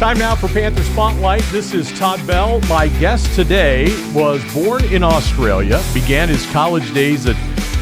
Time now for Panther Spotlight. This is Todd Bell. My guest today was born in Australia, began his college days at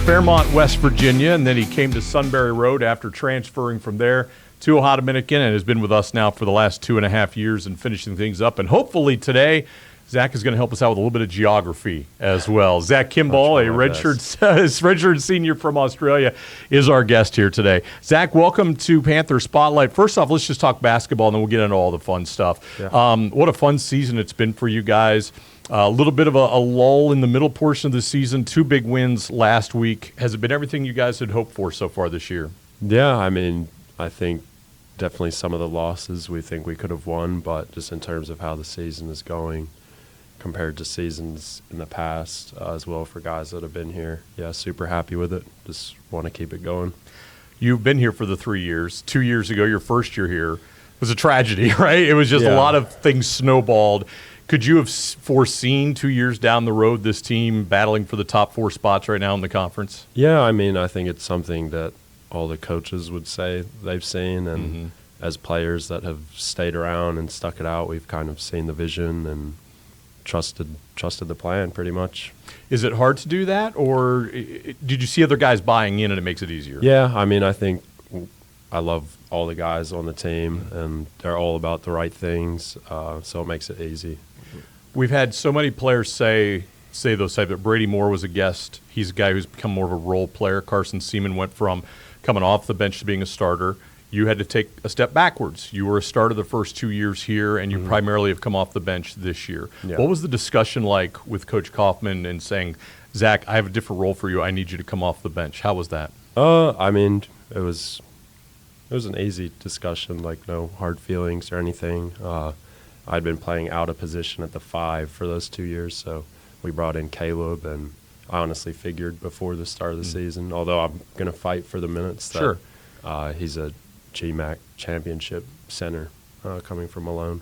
Fairmont, West Virginia, and then he came to Sunbury Road after transferring from there to Ohio Dominican and has been with us now for the last 2.5 years and finishing things up. And hopefully today, Zac is going to help us out with a little bit of geography as well. Zac Kimball, a redshirt senior from Australia, is our guest here today. Zac, welcome to Panther Spotlight. First off, let's just talk basketball, and then we'll get into all the fun stuff. Yeah. What a fun season it's been for you guys. A little bit of a lull in the middle portion of the season, 2 big wins last week. Has it been everything you guys had hoped for so far this year? Yeah, I mean, I think definitely some of the losses we think we could have won, but just in terms of how the season is going, compared to seasons in the past as well for guys that have been here. Yeah, super happy with it. Just want to keep it going. You've been here for the 3 years. 2 years ago, your first year here was a tragedy, right? It was just a lot of things snowballed. Could you have foreseen 2 years down the road this team battling for the top 4 spots right now in the conference? Yeah, I mean, I think it's something that all the coaches would say they've seen, and as players that have stayed around and stuck it out, we've kind of seen the vision and trusted the plan pretty much. Is it hard to do that, or did you see other guys buying in and it makes it easier? Yeah, I mean, I think I love all the guys on the team, and they're all about the right things, so it makes it easy. We've had so many players say those type that Brady Moore was a guest. He's a guy who's become more of a role player. Carson Seaman went from coming off the bench to being a starter. You had to take a step backwards. You were a starter the first 2 years here, and you primarily have come off the bench this year. Yeah. What was the discussion like with Coach Kaufman and saying, Zac, I have a different role for you. I need you to come off the bench. How was that? I mean, it was an easy discussion, like no hard feelings or anything. I'd been playing out of position at the 5 for those 2 years, so we brought in Caleb, and I honestly figured before the start of the season, although I'm going to fight for the minutes, that he's a GMAC championship center coming from Malone.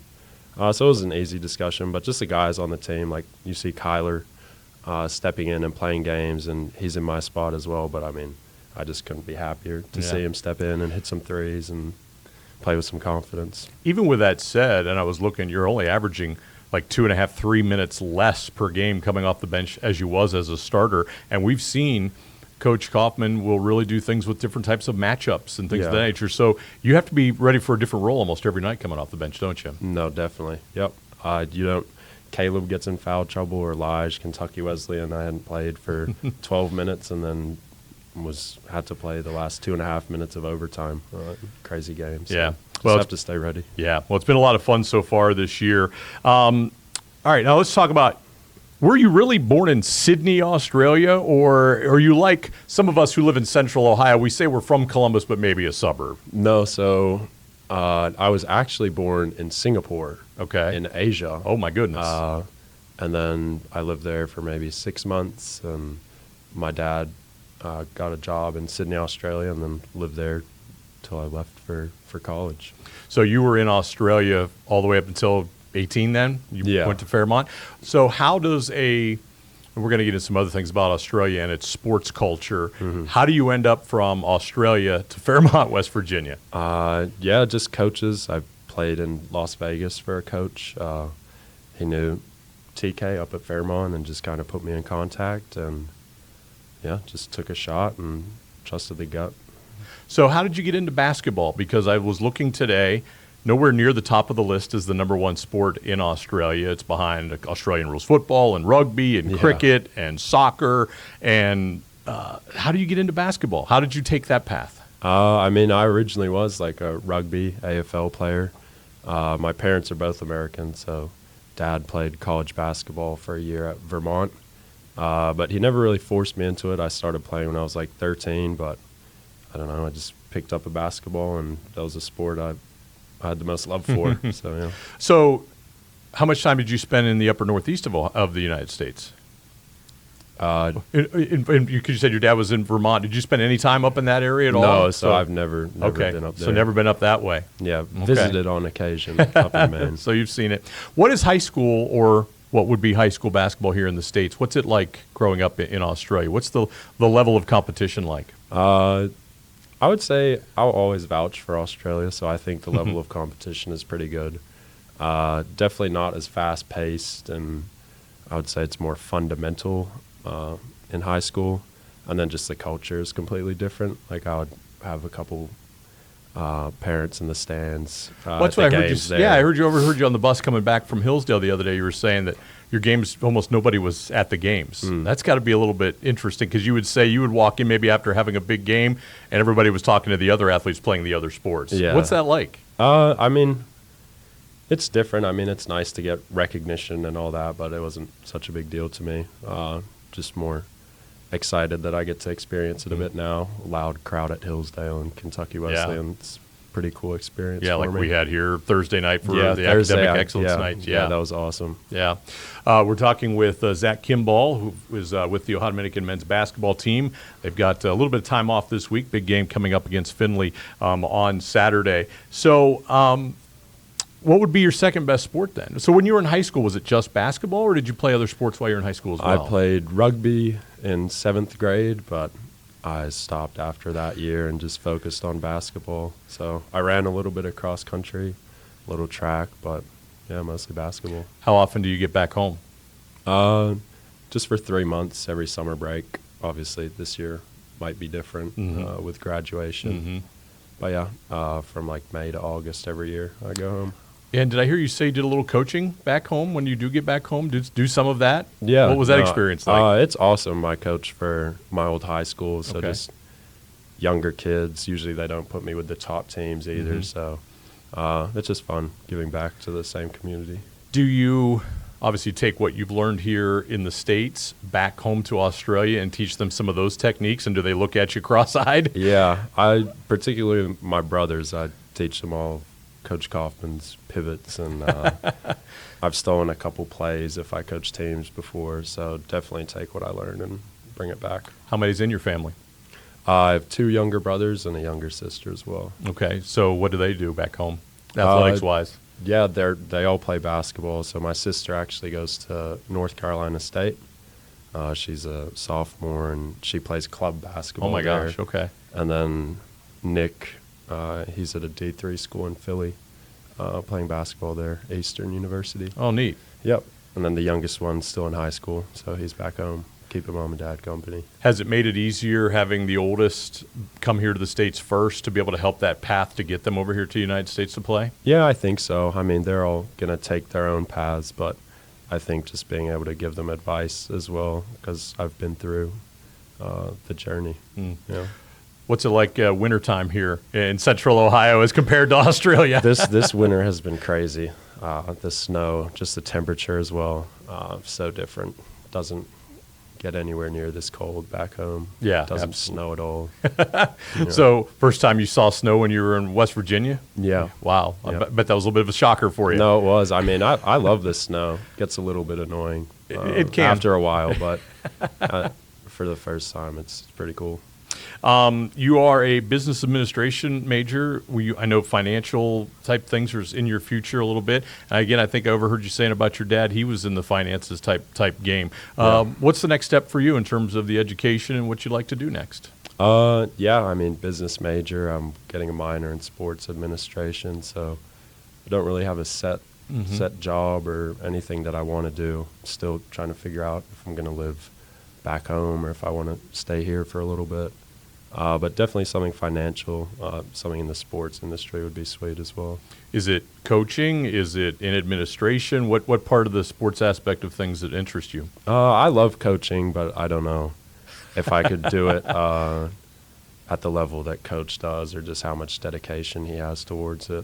So it was an easy discussion, but just the guys on the team, like you see Kyler stepping in and playing games, and he's in my spot as well, but I mean, I just couldn't be happier to see him step in and hit some threes and play with some confidence. Even with that said, and I was looking, you're only averaging like 2.5, 3 minutes less per game coming off the bench as you was as a starter, and we've seen Coach Kaufman will really do things with different types of matchups and things of that nature. So you have to be ready for a different role almost every night coming off the bench, don't you? No, definitely. Yep. Caleb gets in foul trouble, or Lige, Kentucky Wesleyan. I hadn't played for 12 minutes and then had to play the last 2.5 minutes of overtime. Crazy game. So yeah. Well, have to stay ready. Yeah. Well, it's been a lot of fun so far this year. All right, now let's talk about, were you really born in Sydney, Australia, or are you like some of us who live in central Ohio? We say we're from Columbus, but maybe a suburb. No, so I was actually born in Singapore, in Asia. Oh, my goodness. And then I lived there for maybe 6 months, and my dad got a job in Sydney, Australia, and then lived there till I left for college. So you were in Australia all the way up until 18 then? You went to Fairmont. So how does we're going to get into some other things about Australia and its sports culture. How do you end up from Australia to Fairmont, West Virginia? Just coaches. I played in Las Vegas for a coach. He knew TK up at Fairmont and just kind of put me in contact, and just took a shot and trusted the gut. So how did you get into basketball? Because I was looking today, nowhere near the top of the list is the number 1 sport in Australia. It's behind Australian rules football and rugby and cricket and soccer. And how do you get into basketball? How did you take that path? I mean, I originally was like a rugby AFL player. My parents are both American, so Dad played college basketball for a year at Vermont. But he never really forced me into it. I started playing when I was like 13, but I don't know, I just picked up a basketball, and that was a sport I had the most love for. So how much time did you spend in the upper northeast of the United States? You said your dad was in Vermont. Did you spend any time up in that area at all? No, so I've never been up there. So never been up that way? Yeah, visited on occasion up in Maine. So you've seen it. What is high school, or what would be high school basketball here in the States? What's it like growing up in Australia? What's the level of competition like? I would say I'll always vouch for Australia, so I think the level of competition is pretty good. Definitely not as fast paced, and I would say it's more fundamental in high school. And then just the culture is completely different. Like I would have a couple parents in the stands. That's what I heard you. There. Yeah, I overheard you on the bus coming back from Hillsdale the other day. You were saying that your games, almost nobody was at the games. That's got to be a little bit interesting because you would say you would walk in maybe after having a big game, and everybody was talking to the other athletes playing the other sports. Yeah. What's that like? I mean, it's different. I mean, it's nice to get recognition and all that, but it wasn't such a big deal to me. Just more excited that I get to experience it a bit now. Loud crowd at Hillsdale and Kentucky Wesleyan. It's a pretty cool experience. Yeah, for like me. we had here Thursday night for the Thursday, Academic Excellence Night. Yeah, that was awesome. Yeah. We're talking with Zac Kimball, who is with the Ohio Dominican men's basketball team. They've got a little bit of time off this week. Big game coming up against Findlay on Saturday. So what would be your second best sport then? So when you were in high school, was it just basketball, or did you play other sports while you were in high school as well? I played rugby in 7th grade, but I stopped after that year and just focused on basketball. So I ran a little bit of cross country, a little track, but yeah, mostly basketball. How often do you get back home? Just for 3 months every summer break. Obviously this year might be different with graduation. But yeah, from like May to August every year I go home. And did I hear you say you did a little coaching back home when you do get back home? Do some of that? Yeah. What was that experience like? It's awesome. I coach for my old high school, so just younger kids. Usually they don't put me with the top teams either, so it's just fun giving back to the same community. Do you obviously take what you've learned here in the States back home to Australia and teach them some of those techniques, and do they look at you cross-eyed? Yeah. Particularly my brothers, I teach them all Coach Kaufman's pivots, and I've stolen a couple plays if I coach teams before, so definitely take what I learned and bring it back. How many's in your family? I have 2 younger brothers and a younger sister as well. Okay, so what do they do back home, athletics-wise? Yeah, they all play basketball. So my sister actually goes to North Carolina State. She's a sophomore, and she plays club basketball. Oh, my there. gosh, okay. And then Nick, he's at a D3 school in Philly, playing basketball there, Eastern University. Oh, neat. Yep. And then the youngest one's still in high school, so he's back home, keeping mom and dad company. Has it made it easier having the oldest come here to the States first to be able to help that path to get them over here to the United States to play? Yeah, I think so. I mean, they're all going to take their own paths, but I think just being able to give them advice as well, because I've been through the journey. Yeah. What's it like wintertime here in Central Ohio as compared to Australia? This winter has been crazy. The snow, just the temperature as well, so different. Doesn't get anywhere near this cold back home. Yeah, doesn't snow at all. So first time you saw snow when you were in West Virginia? Yeah. Wow. Yeah. I bet that was a little bit of a shocker for you. No, it was. I mean, I love this snow. Gets a little bit annoying it can. after a while, but for the first time, it's pretty cool. You are a business administration major. I know financial type things are in your future a little bit. And again, I think I overheard you saying about your dad. He was in the finances type game. What's the next step for you in terms of the education and what you'd like to do next? Yeah, I mean, business major. I'm getting a minor in sports administration, so I don't really have a set job or anything that I want to do. Still trying to figure out if I'm going to live back home or if I want to stay here for a little bit. But definitely something financial, something in the sports industry would be sweet as well. Is it coaching? Is it in administration? What part of the sports aspect of things that interest you? I love coaching, but I don't know if I could do it at the level that Coach does, or just how much dedication he has towards it.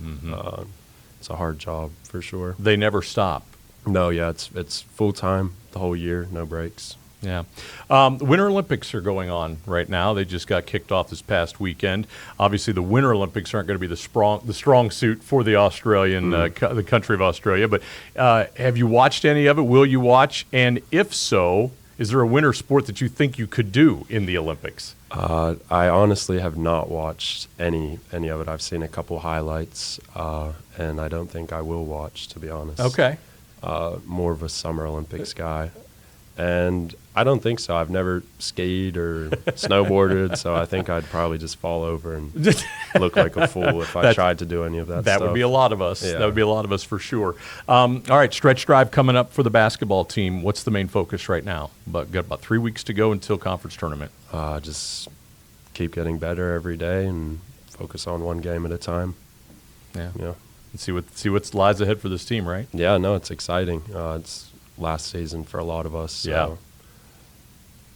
It's a hard job for sure. They never stop. No, yeah, it's full time the whole year, no breaks. Yeah. The Winter Olympics are going on right now. They just got kicked off this past weekend. Obviously, the Winter Olympics aren't going to be the strong suit for the Australian, the country of Australia. But have you watched any of it? Will you watch? And if so, is there a winter sport that you think you could do in the Olympics? I honestly have not watched any of it. I've seen a couple highlights, and I don't think I will watch, to be honest. Okay. More of a Summer Olympics guy. And I don't think so. I've never skied or snowboarded, so I think I'd probably just fall over and look like a fool if I tried to do any of that stuff. That would be a lot of us. Yeah. That would be a lot of us for sure. All right, stretch drive coming up for the basketball team. What's the main focus right now? But got about 3 weeks to go until conference tournament. Just keep getting better every day and focus on one game at a time. Yeah. Yeah. And see what lies ahead for this team, right? Yeah, no, it's exciting. It's last season for a lot of us. So Yeah.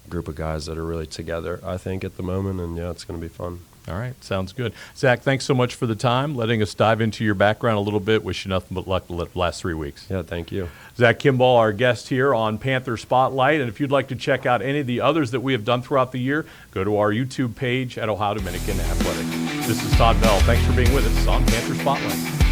Group of guys that are really together, I think, at the moment, and yeah, it's going to be fun. All right, sounds good. Zach, thanks so much for the time, letting us dive into your background a little bit. Wish you nothing but luck the last 3 weeks. Yeah, thank you. Zac Kimball, our guest here on Panther Spotlight. And if you'd like to check out any of the others that we have done throughout the year, go to our YouTube page at Ohio Dominican Athletic. This is Todd Bell. Thanks for being with us on Panther Spotlight.